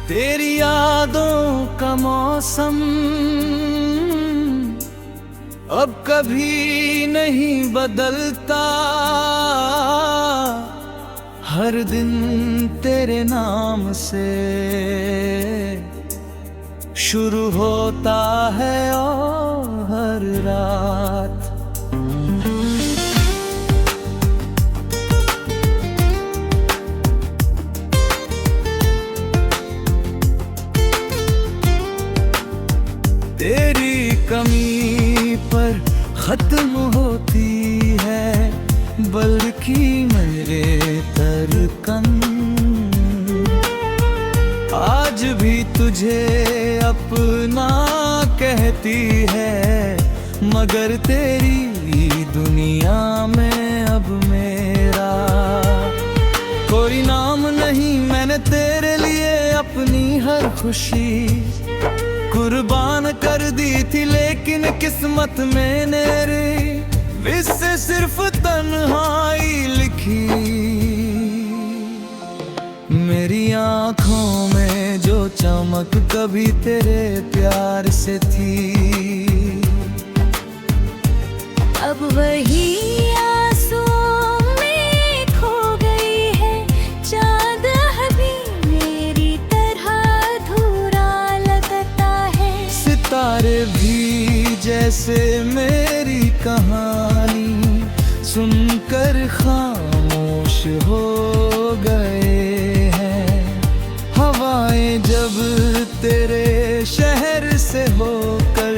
तेरी यादों का मौसम अब कभी नहीं बदलता। हर दिन तेरे नाम से शुरू होता है और हर रात तेरी कमी पर खत्म होती है बल्कि मेरे धड़कन। आज भी तुझे अपना कहती है मगर तेरी दुनिया में अब मेरा कोई नाम नहीं। मैंने तेरे लिए अपनी हर खुशी कुर्बान कर दी थी, लेकिन किस्मत में मेरे इससे सिर्फ तन्हाई लिखी। मेरी आँखों में जो चमक कभी तेरे प्यार से थी, अब वही आंसुओं में खो गई है। चाँद अभी मेरी तरह अधूरा लगता है। सितारे भी जैसे मेरी कहानी सुनकर खामोश हो गए हैं। हवाएं जब तेरे शहर से होकर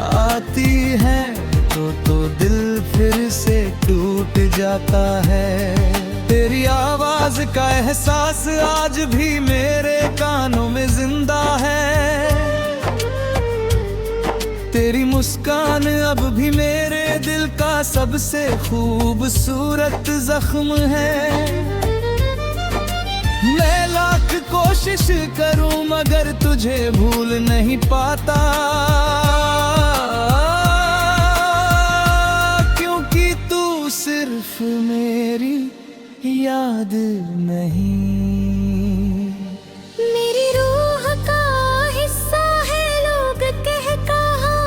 आती हैं तो दिल फिर से टूट जाता है। तेरी आवाज का एहसास आज भी मेरे कानों में जिंदा है। तेरी मुस्कान अब भी मेरे दिल का सबसे खूबसूरत जख्म है। मैं लाख कोशिश करूं मगर तुझे भूल नहीं पाता, क्योंकि तू सिर्फ मेरी याद नहीं। मेरी रूह का हिस्सा है। लोग कह कहा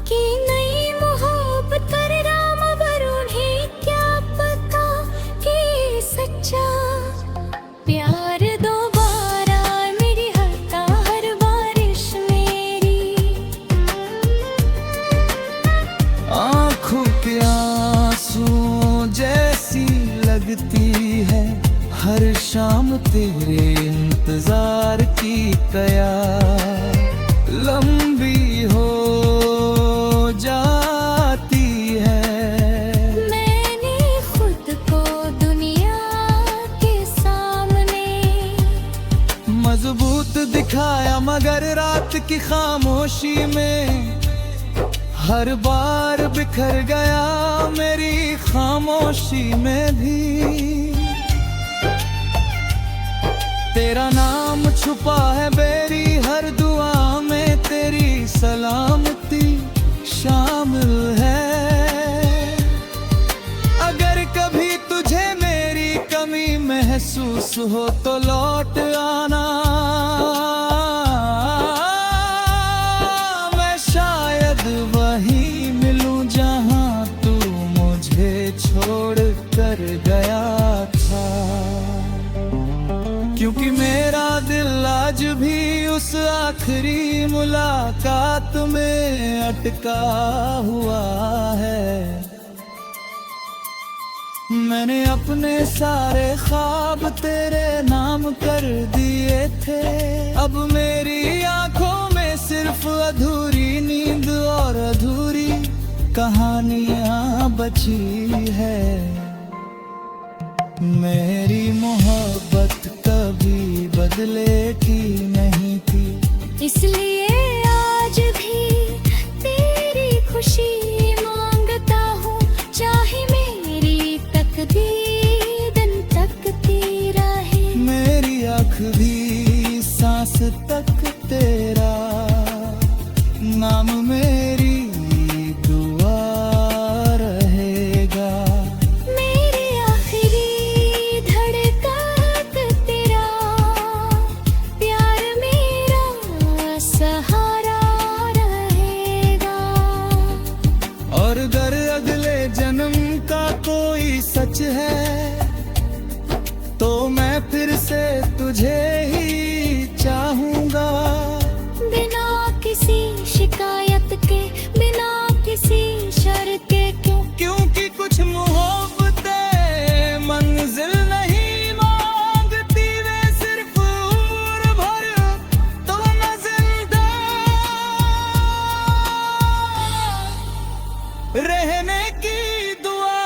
कि नई मोहब्बत कर राम, पर उन्हें क्या पता कि सच्चा प्यार दोबारा मेरी हर बारिश मेरी। आँखों के आंसू जैसी लगती है हर शाम तेरे इंतजार की कयार लंबी हो जाती है। मैंने खुद को दुनिया के सामने मजबूत दिखाया मगर रात की खामोशी में हर बार बिखर गया मेरी खामोशी में भी। तेरा नाम छुपा है मेरी हर दुआ में, तेरी सलामती शामिल है। अगर कभी तुझे मेरी कमी महसूस हो तो लौट आना। मैं शायद वहीं मिलूं जहां तू मुझे छोड़ कर गया था, क्योंकि मेरा दिल आज भी उस आखिरी मुलाकात में अटका हुआ है। मैंने अपने सारे ख्वाब तेरे नाम कर दिए थे। अब मेरी आंखों में सिर्फ अधूरी नींद और अधूरी कहानियां बची है। मेरी मोहब्बत कभी बदलेगी नहीं थी, इसलिए आज भी तेरी खुशी मांगता हूँ। चाहे मेरी तकदीर दिन तकती रहे, मेरी आखिरी सांस तक तेरा नाम मेरी दुआ रहेगा। मेरी आखिरी धड़कन तेरा अगर अगले जन्म का कोई सच है तो मैं फिर से तुझे ही चाहूंगा। बिना किसी शिकायत के, बिना किसी शर्त के, क्योंकि कुछ मोहब्बतें मंजिल नहीं मांगती, वे सिर्फ उम्र भर तो मैं जिंदा रहने की दुआ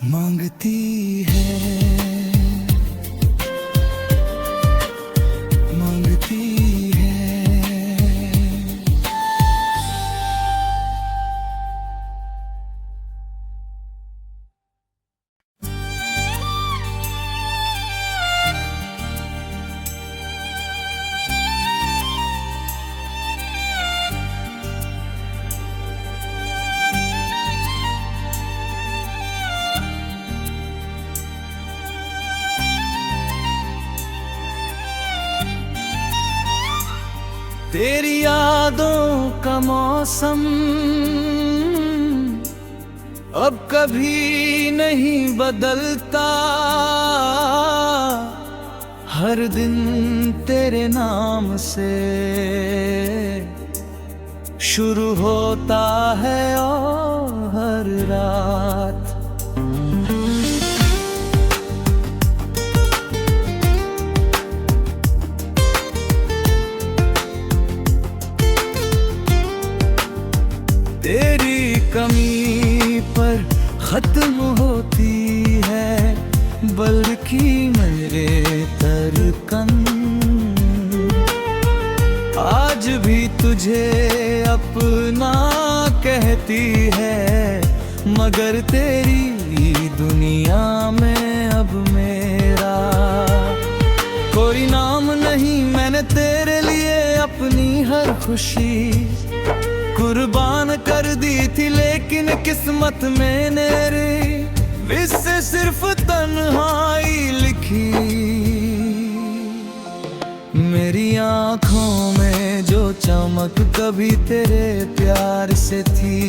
मांगती है, मांगती है। तेरी यादों का मौसम अब कभी नहीं बदलता, हर दिन तेरे नाम से शुरू होता है और हर रात तेरी कमी पर खत्म होती है, बल्कि मेरे धड़कन आज भी तुझे अपना कहती है, मगर तेरी दुनिया में अब मेरा कोई नाम नहीं। मैंने तेरे लिए अपनी हर खुशी कुर्बान कर दी थी, लेकिन किस्मत में मेरे इससे सिर्फ तन्हाई लिखी। मेरी आँखों में जो चमक कभी तेरे प्यार से थी,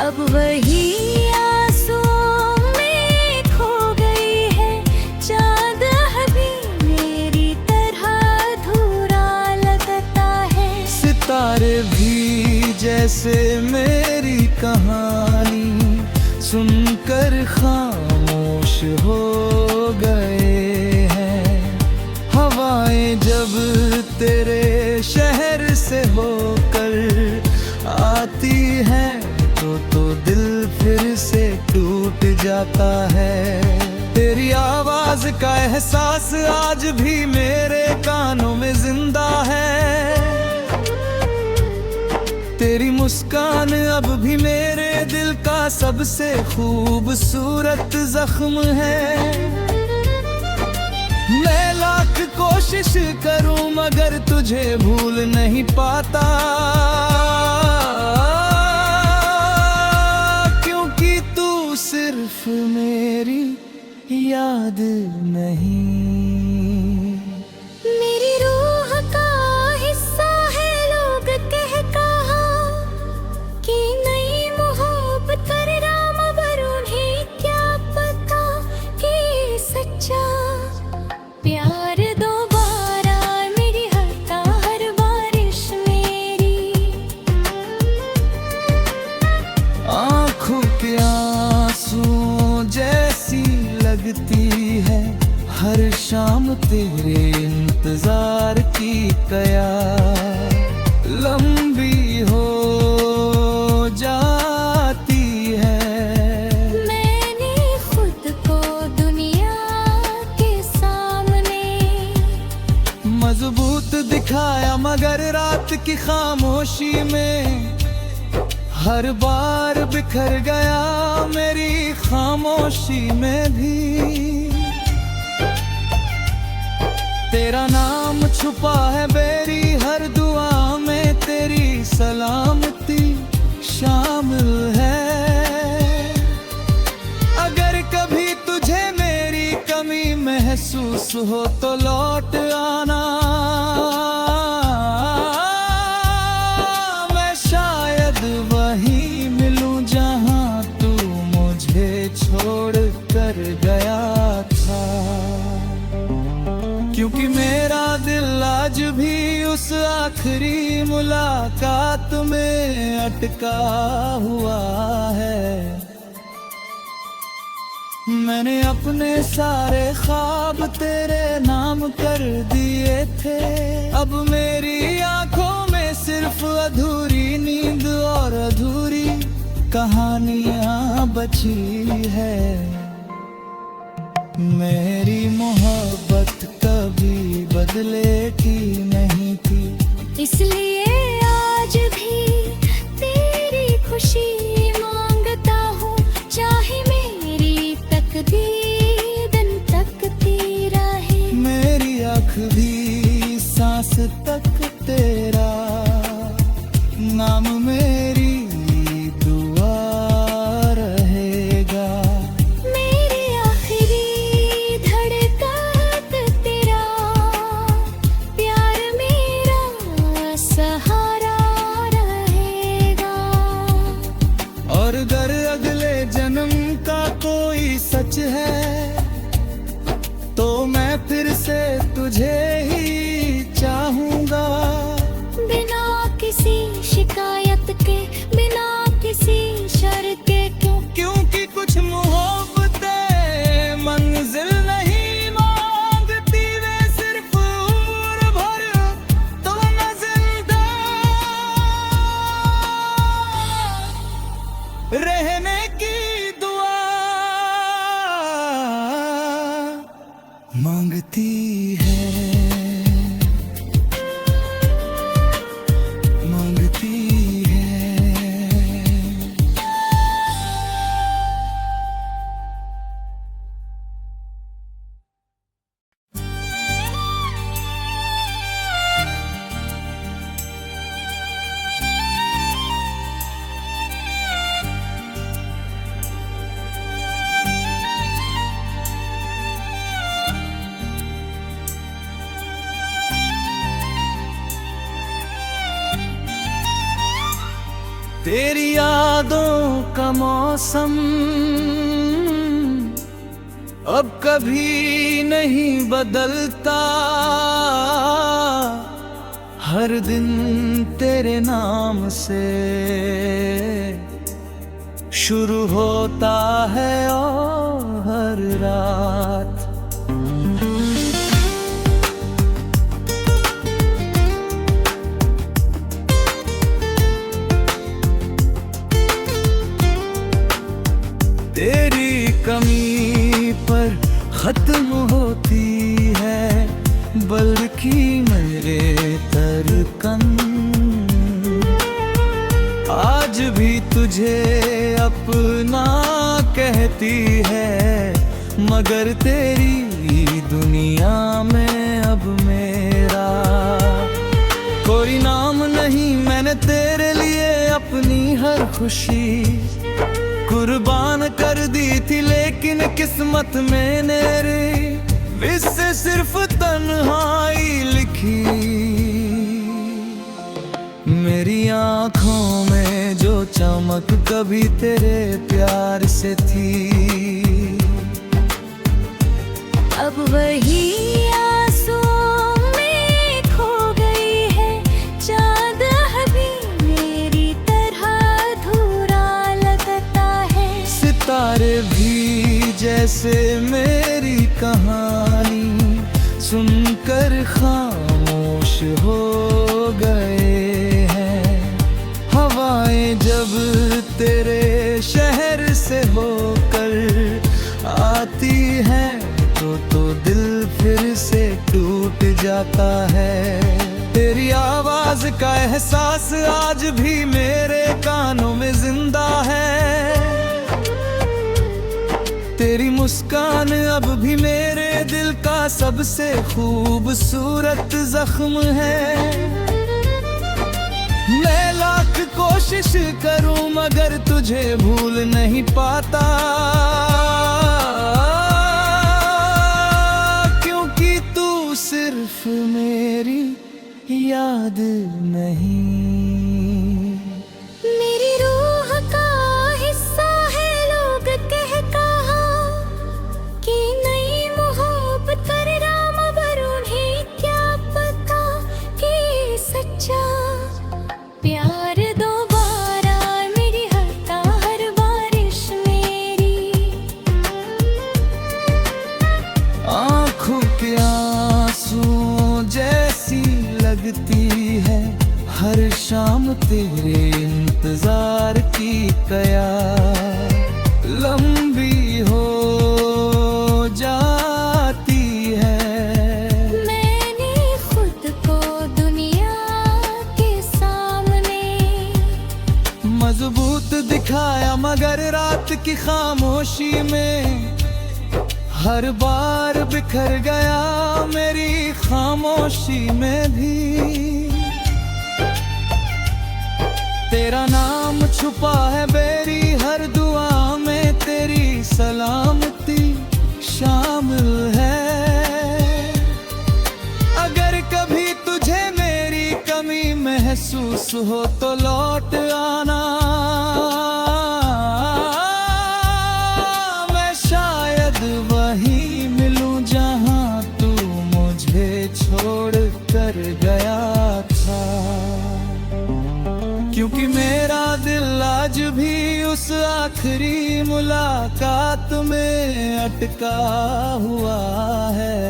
अब वही आंसुओं में खो गई है। चाँद अभी मेरी तरह अधूरा लगता है, सितारे भी जैसे मेरी कहानी सुनकर खामोश हो गए हैं। हवाएं जब तेरे शहर से होकर आती हैं तो दिल फिर से टूट जाता है। तेरी आवाज का एहसास आज भी मेरे कानों में जिंदा है, तेरी मुस्कान अब भी मेरे दिल का सबसे खूबसूरत जख्म है। मैं लाख कोशिश करूं मगर तुझे भूल नहीं पाता, क्योंकि तू सिर्फ मेरी याद नहीं। मेरी रूह का हिस्सा है, लोग कह कहा कि नई मोहब्बत कर राम, पर उन्हें क्या पता कि सच्चा प्यार दोबारा मेरी हरता हर बारिश मेरी। आँखों के आंसू जैसी लगती है हर शाम तेरे इंतजार की कया लंबी हो जाती है। मैंने खुद को दुनिया के सामने मजबूत दिखाया, मगर रात की खामोशी में हर बार बिखर गया मेरी खामोशी में भी। तेरा नाम छुपा है मेरी हर दुआ में, तेरी सलामती शामिल है। अगर कभी तुझे मेरी कमी महसूस हो तो लौट आना, मुलाकात में अटका हुआ है। मैंने अपने सारे ख्वाब तेरे नाम कर दिए थे। अब मेरी आंखों में सिर्फ अधूरी नींद और अधूरी कहानियां बची है। मेरी मोहब्बत कभी बदलेगी नहीं थी, इसलिए आज भी तेरी खुशी मांगता हूँ। चाहे मेरी तकदीर दिन तकती रहे, मेरी आँख भी सांस तक तेरा नाम मेरी दुआ रहेगा। मेरी आखिरी धड़कन तेरा प्यार मेरा सहारा रहेगा। और अगर अगले जन्म का कोई सच है तो मैं फिर से तुझे ही चाहूंगा। बिना किसी शिकायत के, बिना किसी शर्त के, क्योंकि कुछ मोहब्बतें मंजिल नहीं मांगती, वे सिर्फ उम्र भर तो मैं जिंदा रहने की दुआ मांगती है, मांगती है। तेरी यादों का मौसम अब कभी नहीं बदलता। हर दिन तेरे नाम से शुरू होता है और हर रात तेरी कमी पर खत्म होती है बल्कि मेरे धड़कन। आज भी तुझे अपना कहती है, मगर तेरी दुनिया में अब मेरा कोई नाम नहीं। मैंने तेरे लिए अपनी हर खुशी कुर्बान कर दी थी, लेकिन किस्मत में मेरे इससे सिर्फ तन्हाई लिखी। मेरी आँखों में जो चमक कभी तेरे प्यार से थी, अब वही आंसुओं में खो गई है। चाँद अभी मेरी तरह अधूरा लगता है। सितारे भी जैसे मेरी कहानी सुनकर खामोश हो गए हैं। हवाएं जब तेरे शहर से होकर आती हैं तो दिल फिर से टूट जाता है। तेरी आवाज का एहसास आज भी मेरे कानों में जिंदा है। तेरी मुस्कान अब भी मेरे दिल का सबसे खूबसूरत जख्म है। मैं लाख कोशिश करूं मगर तुझे भूल नहीं पाता, क्योंकि तू सिर्फ मेरी याद नहीं। मेरी रूह का हिस्सा है, लोग कह कहा कि नई मोहब्बत कर राम, पर उन्हें क्या पता कि सच्चा प्यार दोबारा मेरी हरता हर बारिश मेरी। आंखों के आंसुओं जैसी लगती है हर शाम तेरे इंतजार की कयार लंबी हो जाती है। मैंने खुद को दुनिया के सामने मजबूत दिखाया मगर रात की खामोशी में हर बार बिखर गया मेरी खामोशी में भी। तेरा नाम छुपा है मेरी हर दुआ में, तेरी सलामती शामिल है। अगर कभी तुझे मेरी कमी महसूस हो तो लौट आना, मैं शायद वहीं मिलूं जहां तू मुझे छोड़ कर गया था। क्योंकि मेरा दिल आज भी उस आखिरी मुलाकात में अटका हुआ है।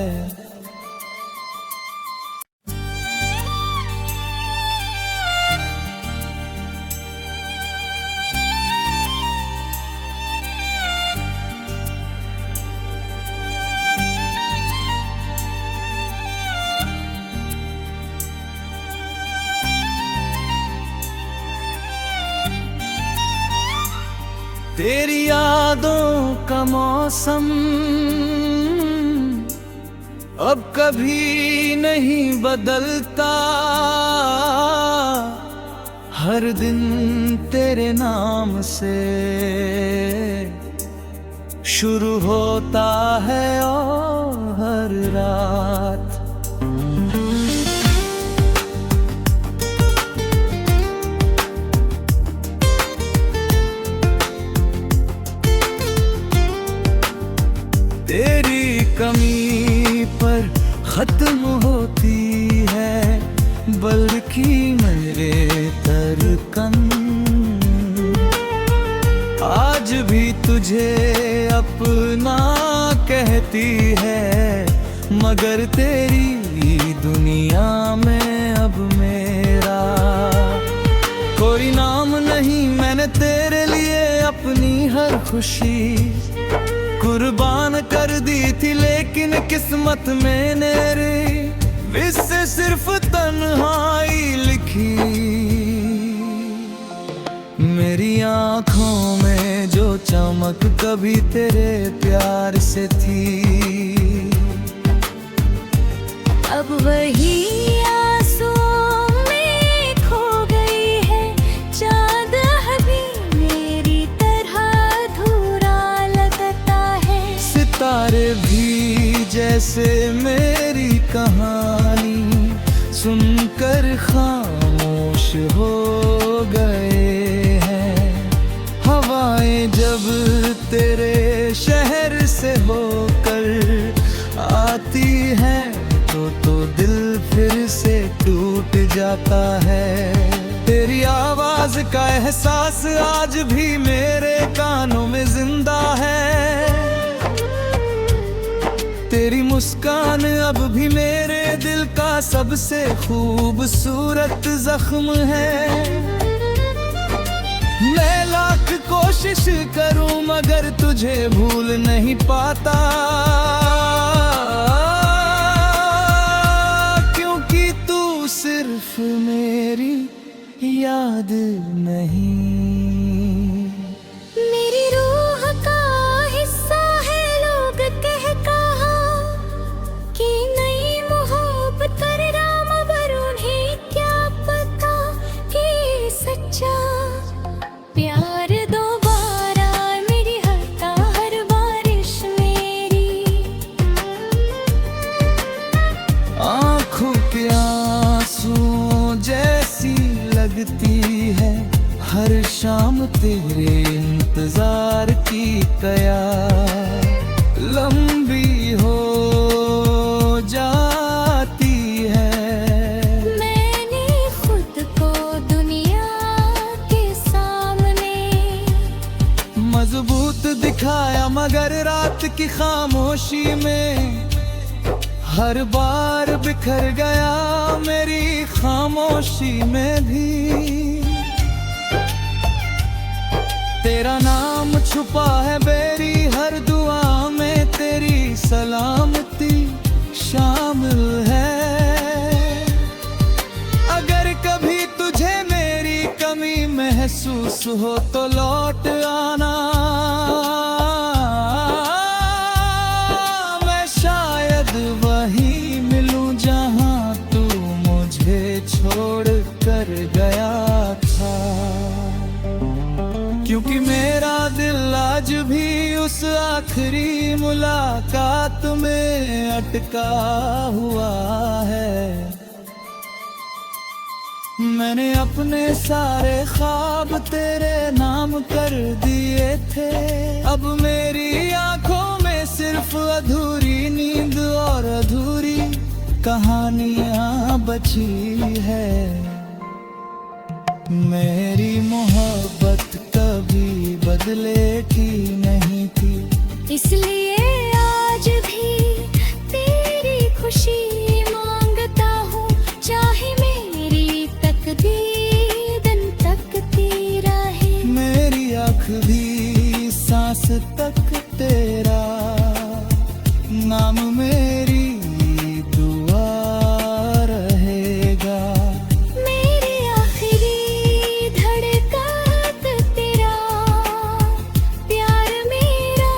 तेरी यादों का मौसम अब कभी नहीं बदलता, हर दिन तेरे नाम से शुरू होता है और हर रात तेरी कमी पर खत्म होती है बल्कि मेरे धड़कन। आज भी तुझे अपना कहती है मगर तेरी दुनिया में अब मेरा कोई नाम नहीं। मैंने तेरे लिए अपनी हर खुशी कुर्बान कर दी थी लेकिन किस्मत में मेरे इससे सिर्फ तन्हाई लिखी। मेरी आँखों में जो चमक कभी तेरे प्यार से थी अब वही आंसुओं में खो गई है। चाँद अभी मेरी तरह अधूरा लगता है। सितारे भी जैसे मेरी कहानी सुनकर खामोश हो गए हैं। हवाएं जब तेरे शहर से होकर आती हैं तो दिल फिर से टूट जाता है। तेरी आवाज का एहसास आज भी मेरे कानों में जिंदा है। तेरी मुस्कान अब भी मेरे दिल का सबसे खूबसूरत जख्म है। मैं लाख कोशिश करूं मगर तुझे भूल नहीं पाता, क्योंकि तू सिर्फ मेरी याद नहीं। मेरी रूह का हिस्सा है। लोग कह कहा कि नई मोहब्बत कर राम पर उन्हें क्या पता कि सच्चा प्यार दोबारा मेरी हरता हर बारिश मेरी। आँखों के आंसुओं जैसी लगती है हर शाम तेरे इंतजार की कयार लंबी हो जाती है। मैंने खुद को दुनिया मगर रात की खामोशी में हर बार बिखर गया मेरी खामोशी में भी। तेरा नाम छुपा है मेरी हर दुआ में, तेरी सलामती शामिल है। अगर कभी तुझे मेरी कमी महसूस हो तो लौट आना, मैं शायद वहीं मिलूं जहां तू मुझे छोड़ कर गया था। क्योंकि मेरा दिल आज भी उस आखिरी मुलाकात में अटका हुआ है। मैंने अपने सारे ख्वाब तेरे नाम कर दिए थे, अब मेरी आंखों में सिर्फ अधूरी नींद और अधूरी कहानियां बची है। मेरी मोहब्बत कभी बदले की नहीं थी, इसलिए आज भी तेरी खुशी मांगता हूँ। चाहे मेरी तकदीर दिन तकती रहे, मेरी आखिरी सांस तक तेरा नाम मेरी दुआ रहेगा। मेरी आखिरी धड़कन तेरा प्यार मेरा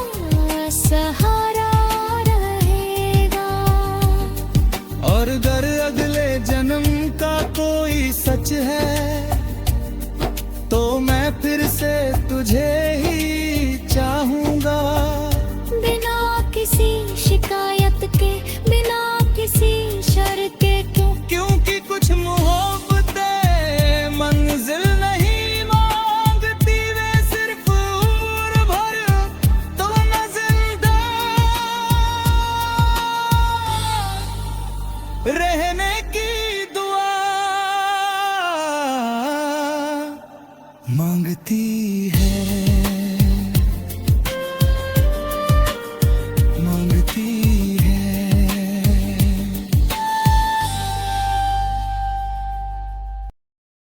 सहारा रहेगा। और अगर अगले जन्म का कोई सच है तो मैं फिर से तुझे ही चाहूंगा। बिना किसी शिकायत के, बिना किसी शर्त के, क्योंकि कुछ मोहब्बतें मंजिल नहीं मांगती, वे सिर्फ उम्र भर तो न जिंदा रहने की दुआ मांगती है।